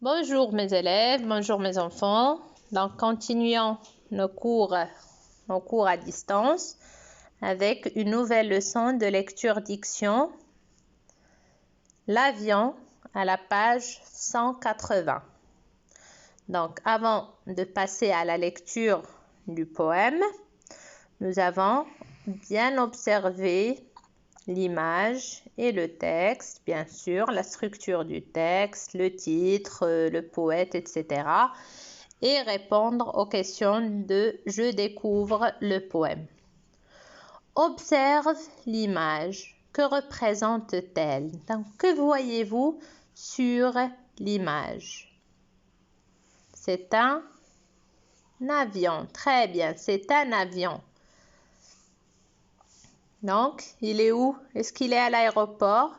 Bonjour mes élèves, bonjour mes enfants. Donc continuons nos cours à distance avec une nouvelle leçon de lecture-diction. L'avion à la page 180. Donc avant de passer à la lecture du poème, nous avons bien observé l'image et le texte, bien sûr, la structure du texte, le titre, le poète, etc. Et répondre aux questions de « Je découvre le poème ». Observe l'image. Que représente-t-elle? Donc, que voyez-vous sur l'image? C'est un avion. Très bien, c'est un avion. Donc, il est où? Est-ce qu'il est à l'aéroport?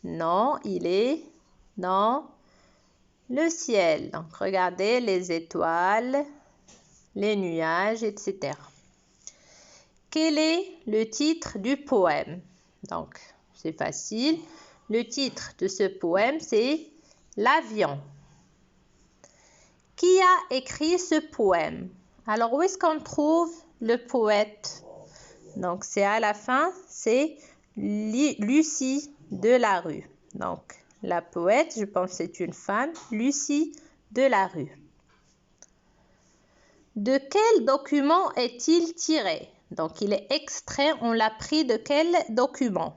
Non, il est dans le ciel. Donc, regardez les étoiles, les nuages, etc. Quel est le titre du poème? Donc, c'est facile. Le titre de ce poème, c'est L'avion. Qui a écrit ce poème? Alors, où est-ce qu'on trouve le poète? Donc, c'est à la fin, c'est Lucie Delarue. Donc, la poète, je pense que c'est une femme, Lucie Delarue. De quel document est-il tiré? Donc, il est extrait, on l'a pris de quel document?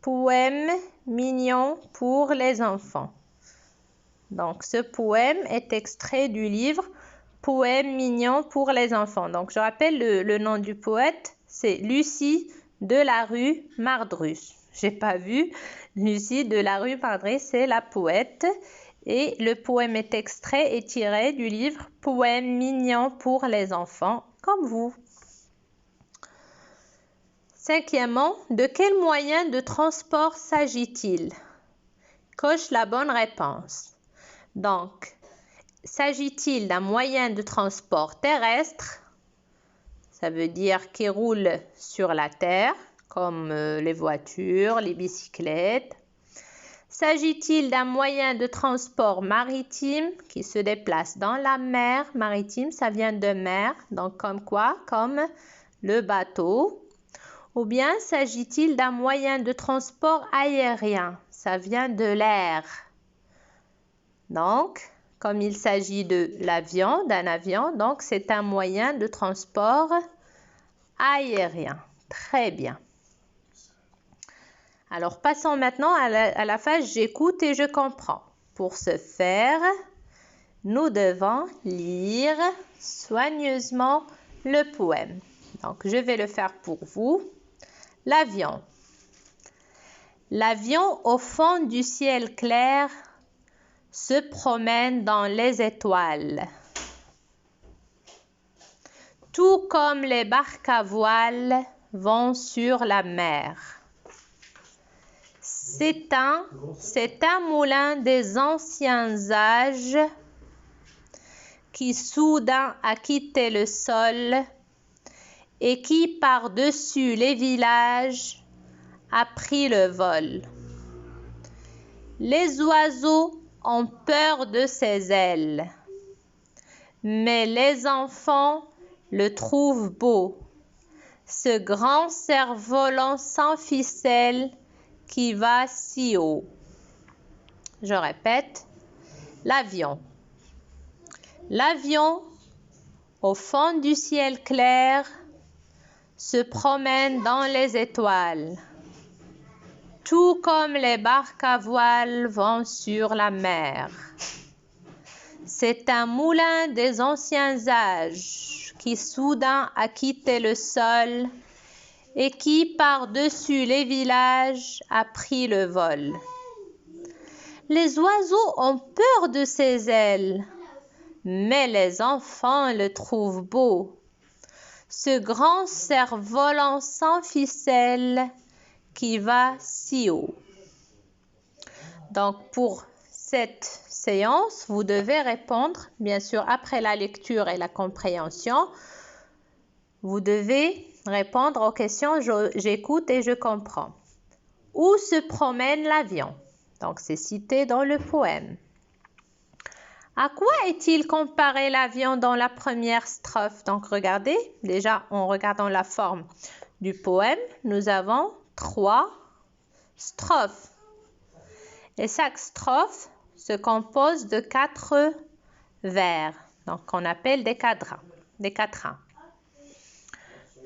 Poème mignon pour les enfants. Donc, ce poème est extrait du livre Poème mignon pour les enfants. Donc, je rappelle le nom du poète, c'est Lucie Delarue Mardrus. J'ai pas vu. Lucie Delarue Mardrus, c'est la poète. Et le poème est extrait et tiré du livre Poème mignon pour les enfants, comme vous. Cinquièmement, de quel moyen de transport s'agit-il? Coche la bonne réponse. Donc, s'agit-il d'un moyen de transport terrestre? Ça veut dire qui roule sur la terre, comme les voitures, les bicyclettes. S'agit-il d'un moyen de transport maritime qui se déplace dans la mer? Maritime, ça vient de mer, donc comme quoi? Comme le bateau. Ou bien s'agit-il d'un moyen de transport aérien? Ça vient de l'air. Donc, comme il s'agit de l'avion, d'un avion, donc c'est un moyen de transport aérien. Très bien. Alors, passons maintenant à la phase « J'écoute et je comprends ». Pour ce faire, nous devons lire soigneusement le poème. Donc, je vais le faire pour vous. L'avion. L'avion au fond du ciel clair se promène dans les étoiles. Tout comme les barques à voile vont sur la mer. C'est un moulin des anciens âges qui soudain a quitté le sol et qui par-dessus les villages a pris le vol. Les oiseaux ont peur de ses ailes, mais les enfants le trouvent beau, ce grand cerf-volant sans ficelle qui va si haut. Je répète, l'avion. L'avion, au fond du ciel clair, se promène dans les étoiles, tout comme les barques à voile vont sur la mer. C'est un moulin des anciens âges qui soudain a quitté le sol et qui par-dessus les villages a pris le vol. Les oiseaux ont peur de ses ailes, mais les enfants le trouvent beau. Ce grand cerf-volant sans ficelle qui va si haut. Donc, pour cette séance, vous devez répondre, bien sûr, après la lecture et la compréhension, vous devez répondre aux questions « J'écoute et je comprends ». Où se promène l'avion? Donc, c'est cité dans le poème. À quoi est-il comparé l'avion dans la première strophe? Donc, regardez, déjà, en regardant la forme du poème, nous avons 3 strophes. Et chaque strophe se compose de 4 vers, donc qu'on appelle des quatrains.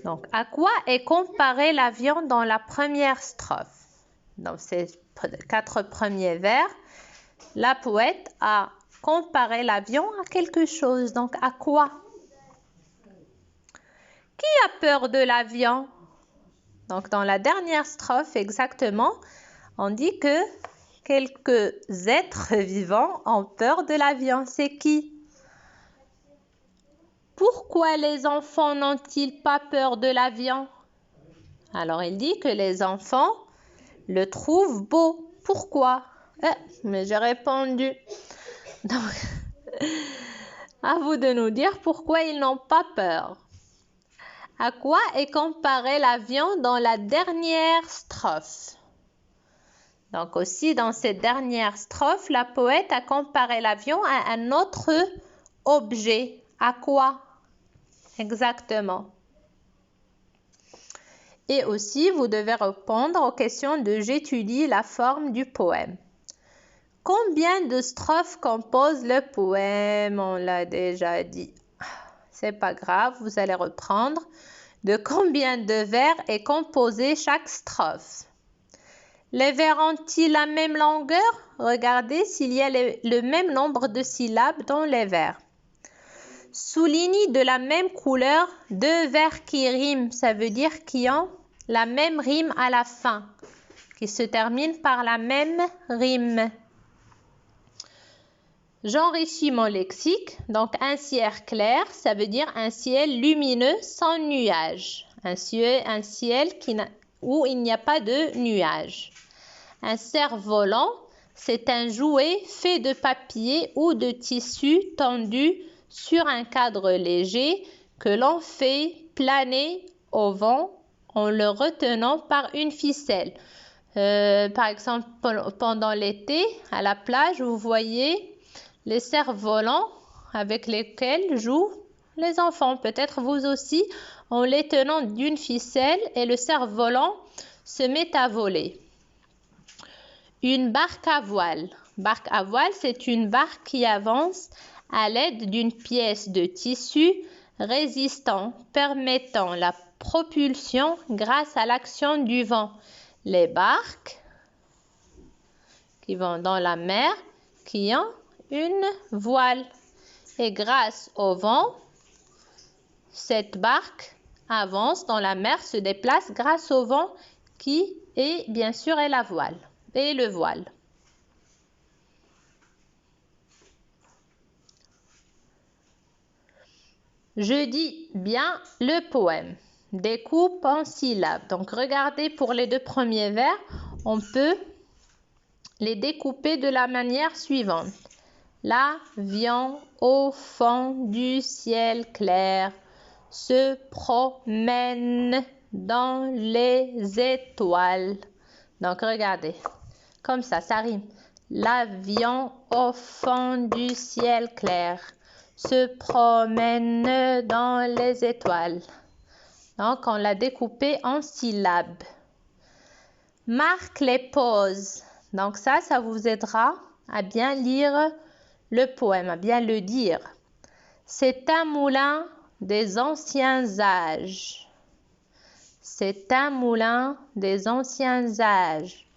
Donc, à quoi est comparé l'avion dans la première strophe? Dans ces 4 premiers vers, la poète a comparé l'avion à quelque chose. Donc, à quoi? Qui a peur de l'avion? Donc, dans la dernière strophe, exactement, on dit que quelques êtres vivants ont peur de l'avion. C'est qui? Pourquoi les enfants n'ont-ils pas peur de l'avion? Alors, il dit que les enfants le trouvent beau. Pourquoi? Mais j'ai répondu. Donc, à vous de nous dire pourquoi ils n'ont pas peur. À quoi est comparé l'avion dans la dernière strophe? Donc aussi dans cette dernière strophe, la poète a comparé l'avion à un autre objet. À quoi? Exactement. Et aussi, vous devez répondre aux questions de j'étudie la forme du poème. Combien de strophes compose le poème? On l'a déjà dit. C'est pas grave, vous allez reprendre. De combien de vers est composée chaque strophe? Les vers ont-ils la même longueur? Regardez s'il y a le même nombre de syllabes dans les vers. Souligne de la même couleur 2 vers qui riment. Ça veut dire qui ont la même rime à la fin, qui se terminent par la même rime. J'enrichis mon lexique. Donc, un ciel clair, ça veut dire un ciel lumineux sans nuages. Un ciel où il n'y a pas de nuages. Un cerf-volant, c'est un jouet fait de papier ou de tissu tendu sur un cadre léger que l'on fait planer au vent en le retenant par une ficelle. Par exemple, pendant l'été, à la plage, vous voyez les cerfs-volants avec lesquels jouent les enfants. Peut-être vous aussi, en les tenant d'une ficelle et le cerf-volant se met à voler. Une barque à voile. Barque à voile, c'est une barque qui avance à l'aide d'une pièce de tissu résistant permettant la propulsion grâce à l'action du vent. Les barques qui vont dans la mer, qui ont une voile. Et grâce au vent, cette barque avance dans la mer, se déplace grâce au vent qui est bien sûr la voile et le voile. Je dis bien le poème. Découpe en syllabes. Donc regardez pour les 2 premiers vers, on peut les découper de la manière suivante. L'avion au fond du ciel clair se promène dans les étoiles. Donc regardez, comme ça rime. L'avion au fond du ciel clair se promène dans les étoiles. Donc on l'a découpé en syllabes. Marque les pauses. Donc ça vous aidera à bien lire le poème, à bien le dire. C'est un moulin des anciens âges. C'est un moulin des anciens âges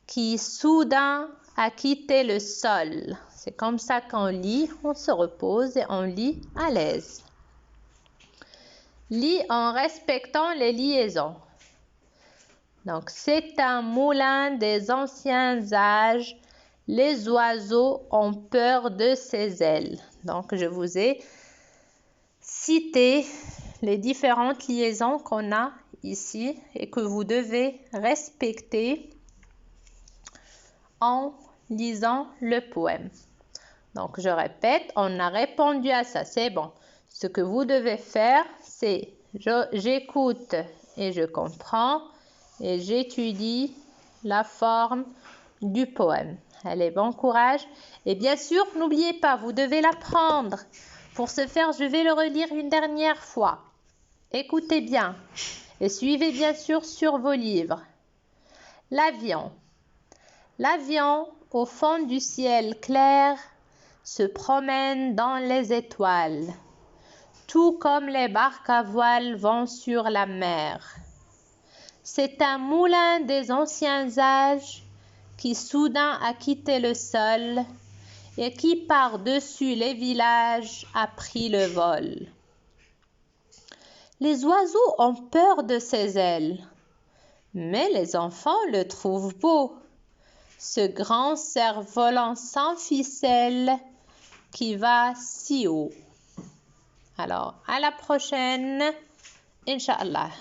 qui soudain a quitté le sol. C'est comme ça qu'on lit, on se repose et on lit à l'aise. Lis en respectant les liaisons. Donc, c'est un moulin des anciens âges. Les oiseaux ont peur de ses ailes. Donc, je vous ai cité les différentes liaisons qu'on a ici et que vous devez respecter en lisant le poème. Donc, je répète, on a répondu à ça, c'est bon. Ce que vous devez faire, c'est j'écoute et je comprends et j'étudie la forme du poème. Allez, bon courage. Et bien sûr, n'oubliez pas, vous devez l'apprendre. Pour ce faire, je vais le relire une dernière fois. Écoutez bien et suivez bien sûr sur vos livres. L'avion. L'avion, au fond du ciel clair, se promène dans les étoiles, tout comme les barques à voile vont sur la mer. C'est un moulin des anciens âges qui soudain a quitté le sol et qui par-dessus les villages a pris le vol. Les oiseaux ont peur de ses ailes, mais les enfants le trouvent beau, ce grand cerf-volant sans ficelle qui va si haut. Alors, à la prochaine, Inch'Allah.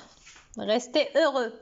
Restez heureux.